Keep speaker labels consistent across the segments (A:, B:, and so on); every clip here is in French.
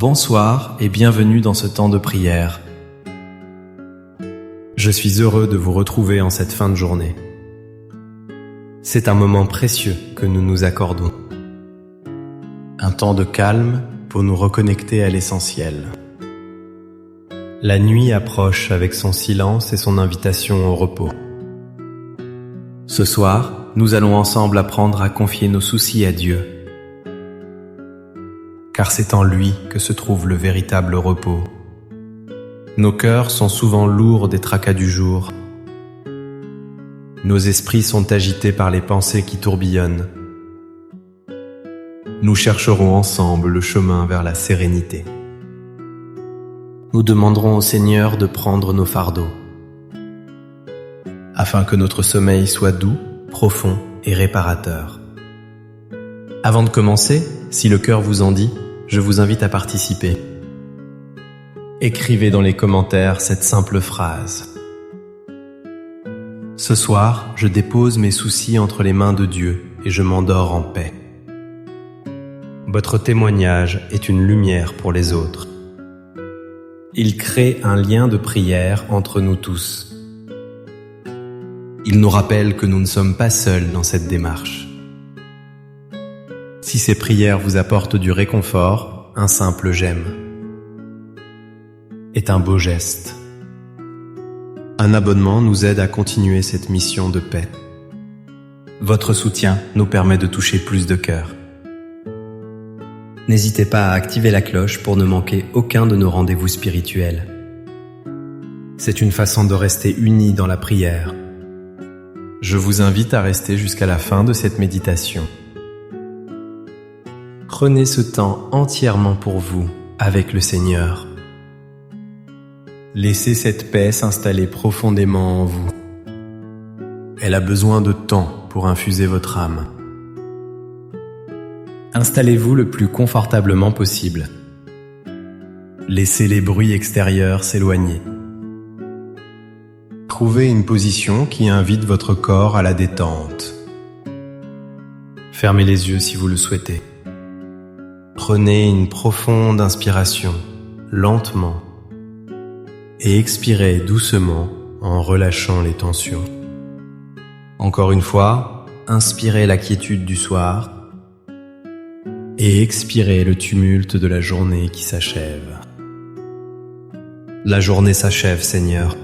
A: Bonsoir et bienvenue dans ce temps de prière. Je suis heureux de vous retrouver en cette fin de journée. C'est un moment précieux que nous nous accordons. Un temps de calme pour nous reconnecter à l'essentiel. La nuit approche avec son silence et son invitation au repos. Ce soir, nous allons ensemble apprendre à confier nos soucis à Dieu. Car c'est en lui que se trouve le véritable repos. Nos cœurs sont souvent lourds des tracas du jour. Nos esprits sont agités par les pensées qui tourbillonnent. Nous chercherons ensemble le chemin vers la sérénité. Nous demanderons au Seigneur de prendre nos fardeaux, afin que notre sommeil soit doux, profond et réparateur. Avant de commencer, si le cœur vous en dit, je vous invite à participer. Écrivez dans les commentaires cette simple phrase. Ce soir, je dépose mes soucis entre les mains de Dieu et je m'endors en paix. Votre témoignage est une lumière pour les autres. Il crée un lien de prière entre nous tous. Il nous rappelle que nous ne sommes pas seuls dans cette démarche. Si ces prières vous apportent du réconfort, un simple j'aime est un beau geste. Un abonnement nous aide à continuer cette mission de paix. Votre soutien nous permet de toucher plus de cœurs. N'hésitez pas à activer la cloche pour ne manquer aucun de nos rendez-vous spirituels. C'est une façon de rester unis dans la prière. Je vous invite à rester jusqu'à la fin de cette méditation. Prenez ce temps entièrement pour vous, avec le Seigneur. Laissez cette paix s'installer profondément en vous. Elle a besoin de temps pour infuser votre âme. Installez-vous le plus confortablement possible. Laissez les bruits extérieurs s'éloigner. Trouvez une position qui invite votre corps à la détente. Fermez les yeux si vous le souhaitez. Prenez une profonde inspiration, lentement, et expirez doucement en relâchant les tensions. Encore une fois, inspirez la quiétude du soir et expirez le tumulte de la journée qui s'achève. La journée s'achève, Seigneur.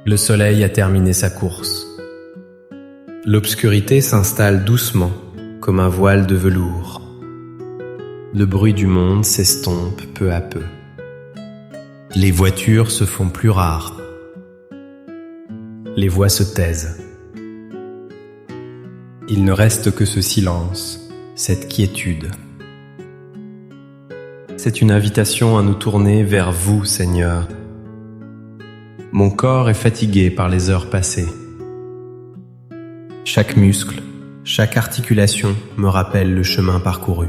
A: Le soleil a terminé sa course. L'obscurité s'installe doucement, comme un voile de velours. Le bruit du monde s'estompe peu à peu. Les voitures se font plus rares. Les voix se taisent. Il ne reste que ce silence, cette quiétude. C'est une invitation à nous tourner vers vous, Seigneur. Mon corps est fatigué par les heures passées. Chaque muscle, chaque articulation me rappelle le chemin parcouru.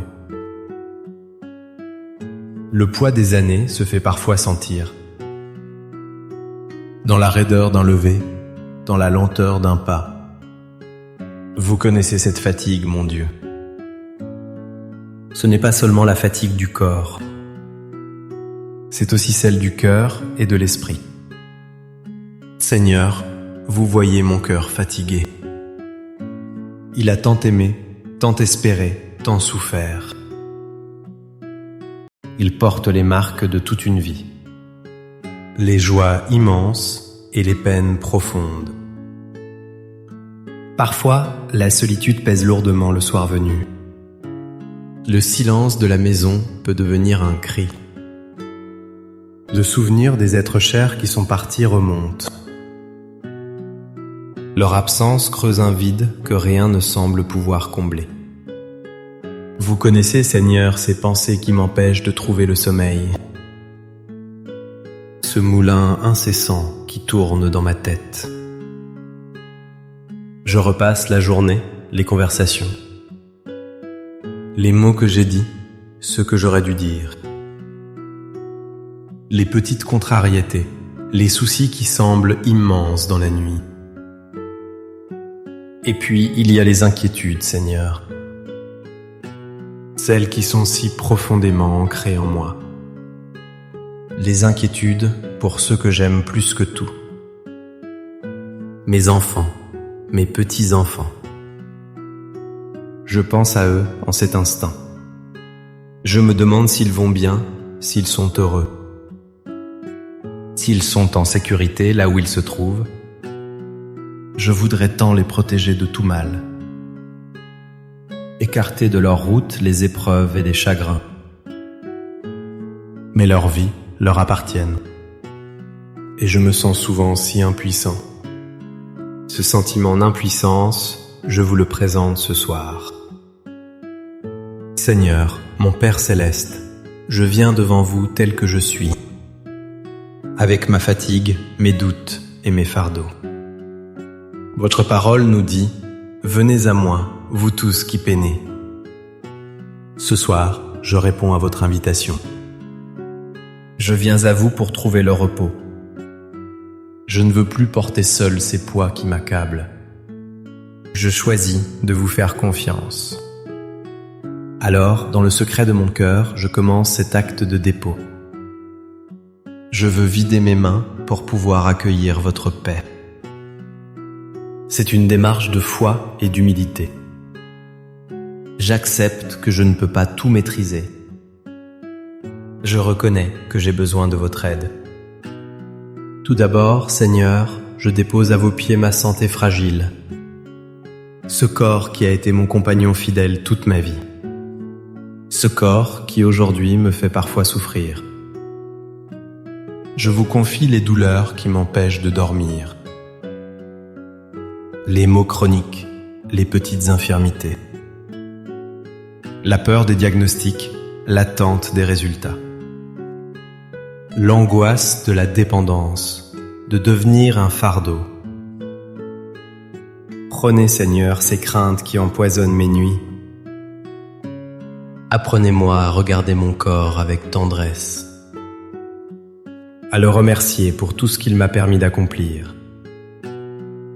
A: Le poids des années se fait parfois sentir. Dans la raideur d'un lever, dans la lenteur d'un pas. Vous connaissez cette fatigue, mon Dieu. Ce n'est pas seulement la fatigue du corps, c'est aussi celle du cœur et de l'esprit. Seigneur, vous voyez mon cœur fatigué. Il a tant aimé, tant espéré, tant souffert. Il porte les marques de toute une vie, les joies immenses et les peines profondes. Parfois, la solitude pèse lourdement le soir venu. Le silence de la maison peut devenir un cri. Le souvenir des êtres chers qui sont partis remonte. Leur absence creuse un vide que rien ne semble pouvoir combler. Vous connaissez, Seigneur, ces pensées qui m'empêchent de trouver le sommeil. Ce moulin incessant qui tourne dans ma tête. Je repasse la journée, les conversations. Les mots que j'ai dits, ceux que j'aurais dû dire. Les petites contrariétés, les soucis qui semblent immenses dans la nuit. Et puis, il y a les inquiétudes, Seigneur. celles qui sont si profondément ancrées en moi. Les inquiétudes pour ceux que j'aime plus que tout. Mes enfants, mes petits-enfants. Je pense à eux en cet instant. Je me demande s'ils vont bien, s'ils sont heureux. S'ils sont en sécurité là où ils se trouvent. Je voudrais tant les protéger de tout mal. Écarter de leur route les épreuves et les chagrins. Mais leur vie leur appartiennent. Et je me sens souvent si impuissant. Ce sentiment d'impuissance, je vous le présente ce soir. Seigneur, mon Père céleste, je viens devant vous tel que je suis, avec ma fatigue, mes doutes et mes fardeaux. Votre parole nous dit « Venez à moi, vous tous qui peinez ». Ce soir, je réponds à votre invitation. Je viens à vous pour trouver le repos. Je ne veux plus porter seul ces poids qui m'accablent. Je choisis de vous faire confiance. Alors, dans le secret de mon cœur, je commence cet acte de dépôt. Je veux vider mes mains pour pouvoir accueillir votre paix. C'est une démarche de foi et d'humilité. J'accepte que je ne peux pas tout maîtriser. Je reconnais que j'ai besoin de votre aide. Tout d'abord, Seigneur, je dépose à vos pieds ma santé fragile, ce corps qui a été mon compagnon fidèle toute ma vie, ce corps qui aujourd'hui me fait parfois souffrir. Je vous confie les douleurs qui m'empêchent de dormir, les maux chroniques, les petites infirmités, la peur des diagnostics, l'attente des résultats, l'angoisse de la dépendance, de devenir un fardeau. Prenez, Seigneur, ces craintes qui empoisonnent mes nuits. Apprenez-moi à regarder mon corps avec tendresse, à le remercier pour tout ce qu'il m'a permis d'accomplir.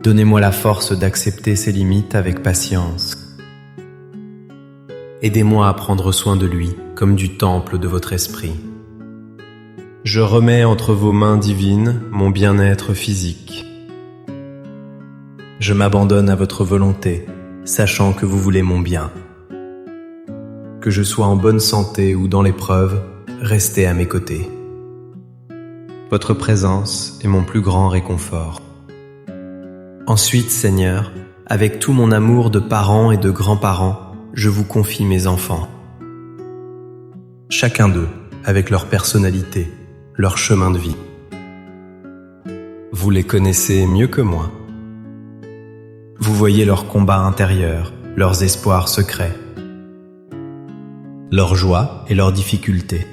A: Donnez-moi la force d'accepter ses limites avec patience. Aidez-moi à prendre soin de lui comme du temple de votre esprit. Je remets entre vos mains divines mon bien-être physique. Je m'abandonne à votre volonté, sachant que vous voulez mon bien. Que je sois en bonne santé ou dans l'épreuve, restez à mes côtés. Votre présence est mon plus grand réconfort. Ensuite, Seigneur, avec tout mon amour de parents et de grands-parents, je vous confie mes enfants. Chacun d'eux, avec leur personnalité, leur chemin de vie. Vous les connaissez mieux que moi. Vous voyez leurs combats intérieurs, leurs espoirs secrets, leurs joies et leurs difficultés.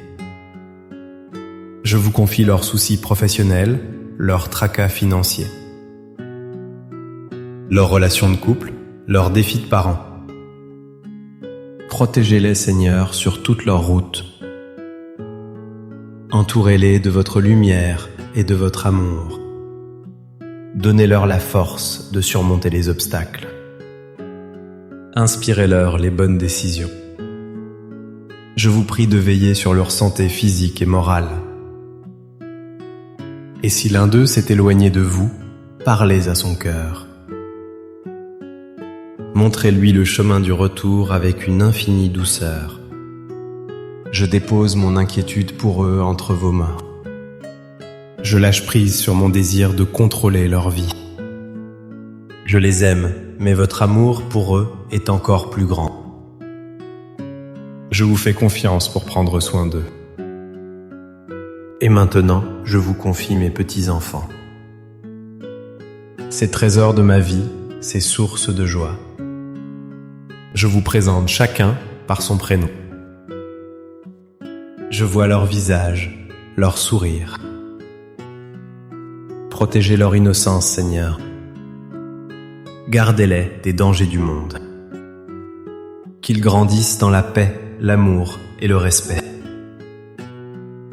A: Je vous confie leurs soucis professionnels, leurs tracas financiers, leurs relations de couple, leurs défis de parents. Protégez-les, Seigneur, sur toute leur route. Entourez-les de votre lumière et de votre amour. Donnez-leur la force de surmonter les obstacles. Inspirez-leur les bonnes décisions. Je vous prie de veiller sur leur santé physique et morale. Et si l'un d'eux s'est éloigné de vous, parlez à son cœur. Montrez-lui le chemin du retour avec une infinie douceur. Je dépose mon inquiétude pour eux entre vos mains. Je lâche prise sur mon désir de contrôler leur vie. Je les aime, mais votre amour pour eux est encore plus grand. Je vous fais confiance pour prendre soin d'eux. Et maintenant, je vous confie mes petits-enfants. Ces trésors de ma vie, ces sources de joie. Je vous présente chacun par son prénom. Je vois leur visage, leur sourire. Protégez leur innocence, Seigneur. Gardez-les des dangers du monde. Qu'ils grandissent dans la paix, l'amour et le respect.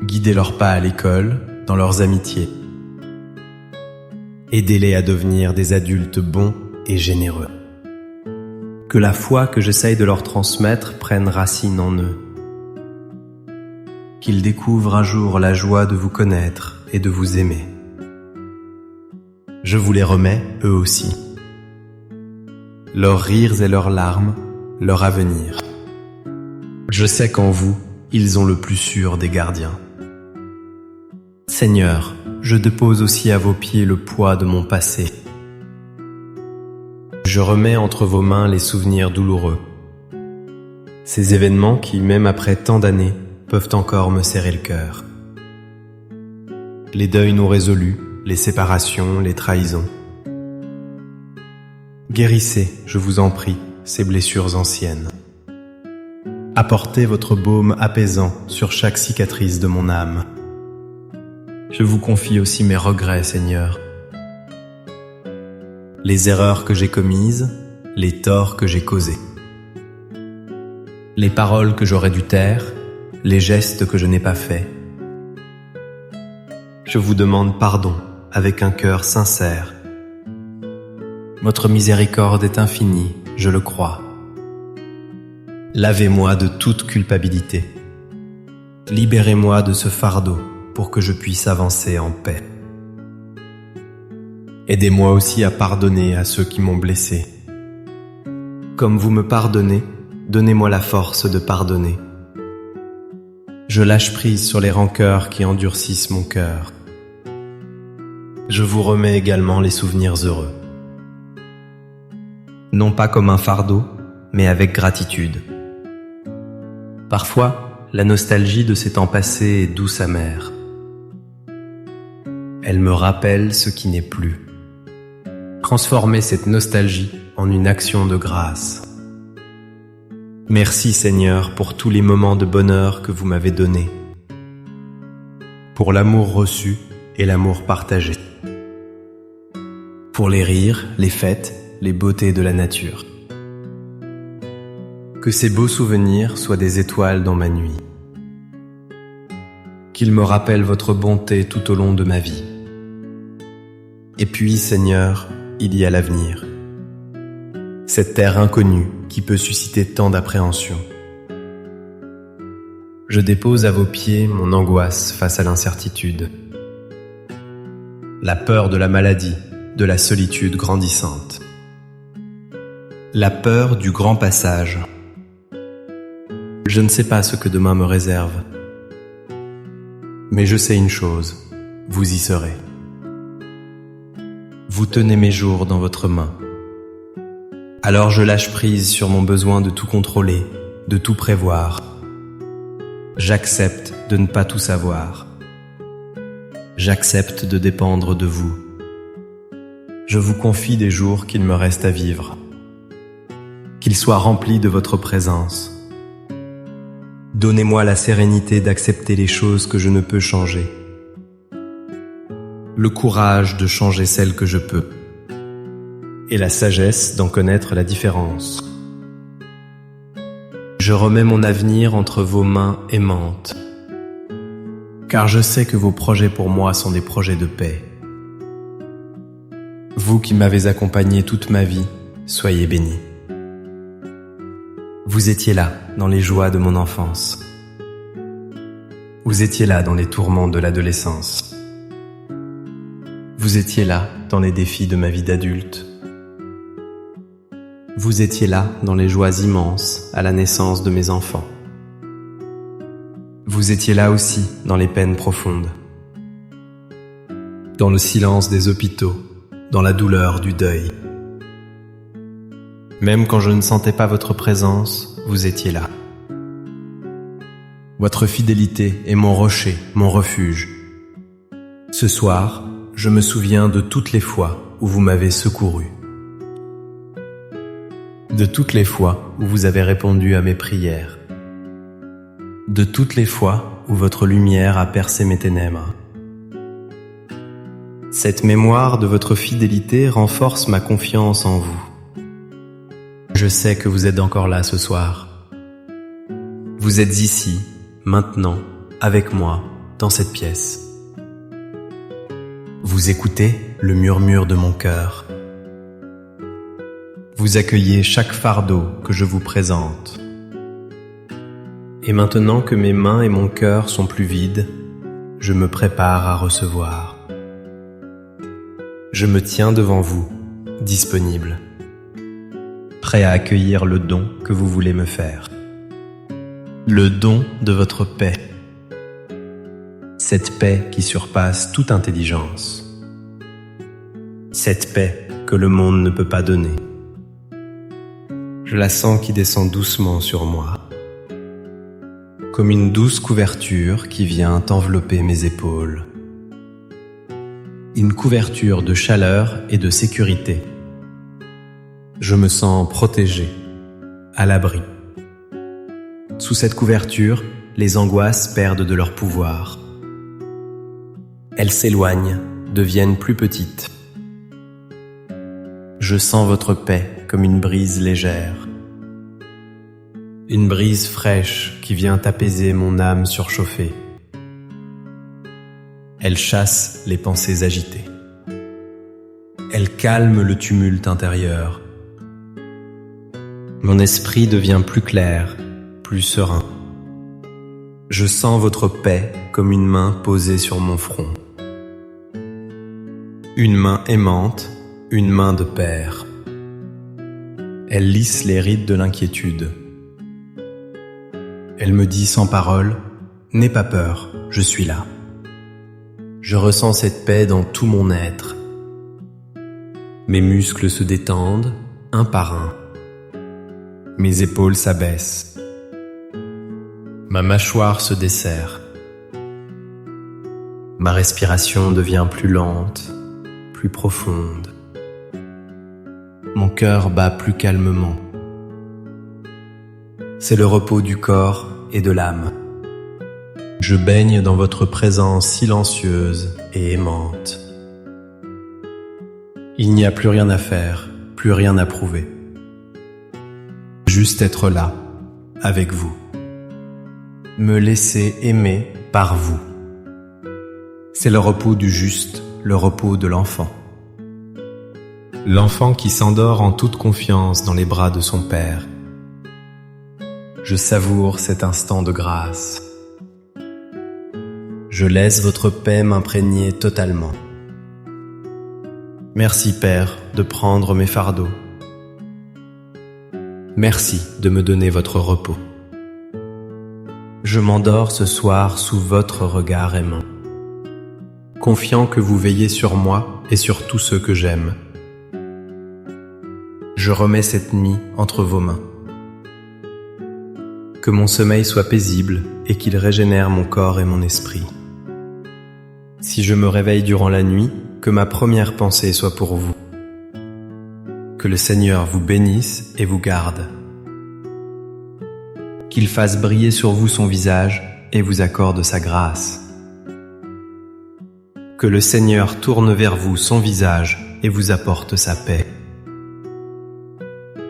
A: Guidez leurs pas à l'école, dans leurs amitiés. Aidez-les à devenir des adultes bons et généreux. que la foi que j'essaye de leur transmettre prenne racine en eux. Qu'ils découvrent un jour la joie de vous connaître et de vous aimer. Je vous les remets, eux aussi. Leurs rires et leurs larmes, leur avenir. Je sais qu'en vous, ils ont le plus sûr des gardiens. Seigneur, je dépose aussi à vos pieds le poids de mon passé. Je remets entre vos mains les souvenirs douloureux. Ces événements qui, même après tant d'années, peuvent encore me serrer le cœur. Les deuils non résolus, les séparations, les trahisons. Guérissez, je vous en prie, ces blessures anciennes. Apportez votre baume apaisant sur chaque cicatrice de mon âme. Je vous confie aussi mes regrets, Seigneur. Les erreurs que j'ai commises, les torts que j'ai causés. Les paroles que j'aurais dû taire, les gestes que je n'ai pas faits. Je vous demande pardon avec un cœur sincère. Votre miséricorde est infinie, je le crois. Lavez-moi de toute culpabilité. Libérez-moi de ce fardeau pour que je puisse avancer en paix. Aidez-moi aussi à pardonner à ceux qui m'ont blessé. Comme vous me pardonnez, donnez-moi la force de pardonner. Je lâche prise sur les rancœurs qui endurcissent mon cœur. Je vous remets également les souvenirs heureux. Non pas comme un fardeau, mais avec gratitude. Parfois, la nostalgie de ces temps passés est douce amère. Elle me rappelle ce qui n'est plus. Transformez cette nostalgie en une action de grâce. Merci Seigneur pour tous les moments de bonheur que vous m'avez donnés, pour l'amour reçu et l'amour partagé, pour les rires, les fêtes, les beautés de la nature. Que ces beaux souvenirs soient des étoiles dans ma nuit. Qu'ils me rappellent votre bonté tout au long de ma vie. Et puis, Seigneur, il y a l'avenir. Cette terre inconnue qui peut susciter tant d'appréhension. Je dépose à vos pieds mon angoisse face à l'incertitude. La peur de la maladie, de la solitude grandissante. La peur du grand passage. Je ne sais pas ce que demain me réserve. Mais je sais une chose, vous y serez. Vous tenez mes jours dans votre main. Alors je lâche prise sur mon besoin de tout contrôler, de tout prévoir. J'accepte de ne pas tout savoir. J'accepte de dépendre de vous. Je vous confie des jours qu'il me reste à vivre. Qu'ils soient remplis de votre présence. Donnez-moi la sérénité d'accepter les choses que je ne peux changer. Le courage de changer celles que je peux. Et la sagesse d'en connaître la différence. Je remets mon avenir entre vos mains aimantes. Car je sais que vos projets pour moi sont des projets de paix. Vous qui m'avez accompagné toute ma vie, soyez bénis. Vous étiez là dans les joies de mon enfance. Vous étiez là dans les tourments de l'adolescence. Vous étiez là dans les défis de ma vie d'adulte. Vous étiez là dans les joies immenses à la naissance de mes enfants. Vous étiez là aussi dans les peines profondes. Dans le silence des hôpitaux, dans la douleur du deuil. Même quand je ne sentais pas votre présence, vous étiez là. Votre fidélité est mon rocher, mon refuge. Ce soir, je me souviens de toutes les fois où vous m'avez secouru. De toutes les fois où vous avez répondu à mes prières. De toutes les fois où votre lumière a percé mes ténèbres. Cette mémoire de votre fidélité renforce ma confiance en vous. Je sais que vous êtes encore là ce soir. Vous êtes ici, maintenant, avec moi, dans cette pièce. Vous écoutez le murmure de mon cœur. Vous accueillez chaque fardeau que je vous présente. Et maintenant que mes mains et mon cœur sont plus vides, je me prépare à recevoir. Je me tiens devant vous, disponible, prêt à accueillir le don que vous voulez me faire. Le don de votre paix. Cette paix qui surpasse toute intelligence. Cette paix que le monde ne peut pas donner. Je la sens qui descend doucement sur moi, comme une douce couverture qui vient envelopper mes épaules. Une couverture de chaleur et de sécurité. Je me sens protégé, à l'abri. Sous cette couverture, les angoisses perdent de leur pouvoir. Elles s'éloignent, deviennent plus petites. Je sens votre paix comme une brise légère. Une brise fraîche qui vient apaiser mon âme surchauffée. Elle chasse les pensées agitées. Elle calme le tumulte intérieur. Mon esprit devient plus clair, plus serein. Je sens votre paix comme une main posée sur mon front. Une main aimante, une main de père. Elle lisse les rides de l'inquiétude. Elle me dit sans parole, « N'aie pas peur, je suis là. » Je ressens cette paix dans tout mon être. Mes muscles se détendent, un par un. Mes épaules s'abaissent. Ma mâchoire se desserre. Ma respiration devient plus lente, plus profonde. Mon cœur bat plus calmement. C'est le repos du corps et de l'âme. Je baigne dans votre présence silencieuse et aimante. Il n'y a plus rien à faire, plus rien à prouver. Juste être là, avec vous. Me laisser aimer par vous. C'est le repos du juste, le repos de l'enfant. L'enfant qui s'endort en toute confiance dans les bras de son père. Je savoure cet instant de grâce. Je laisse votre paix m'imprégner totalement. Merci Père de prendre mes fardeaux. Merci de me donner votre repos. Je m'endors ce soir sous votre regard aimant, confiant que vous veillez sur moi et sur tous ceux que j'aime. Je remets cette nuit entre vos mains. Que mon sommeil soit paisible et qu'il régénère mon corps et mon esprit. Si je me réveille durant la nuit, que ma première pensée soit pour vous. Que le Seigneur vous bénisse et vous garde. Qu'il fasse briller sur vous son visage et vous accorde sa grâce. Que le Seigneur tourne vers vous son visage et vous apporte sa paix.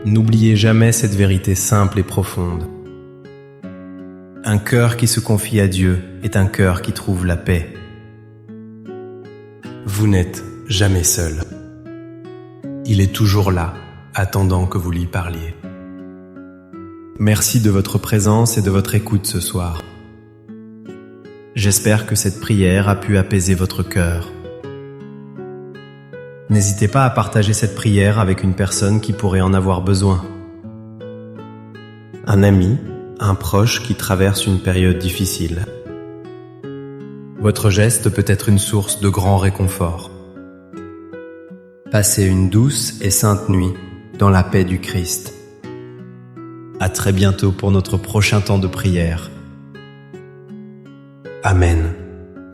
A: N'oubliez jamais cette vérité simple et profonde. Un cœur qui se confie à Dieu est un cœur qui trouve la paix. Vous n'êtes jamais seul. Il est toujours là, attendant que vous lui parliez. Merci de votre présence et de votre écoute ce soir. J'espère que cette prière a pu apaiser votre cœur. N'hésitez pas à partager cette prière avec une personne qui pourrait en avoir besoin. Un ami, un proche qui traverse une période difficile. Votre geste peut être une source de grand réconfort. Passez une douce et sainte nuit dans la paix du Christ. À très bientôt pour notre prochain temps de prière. Amen.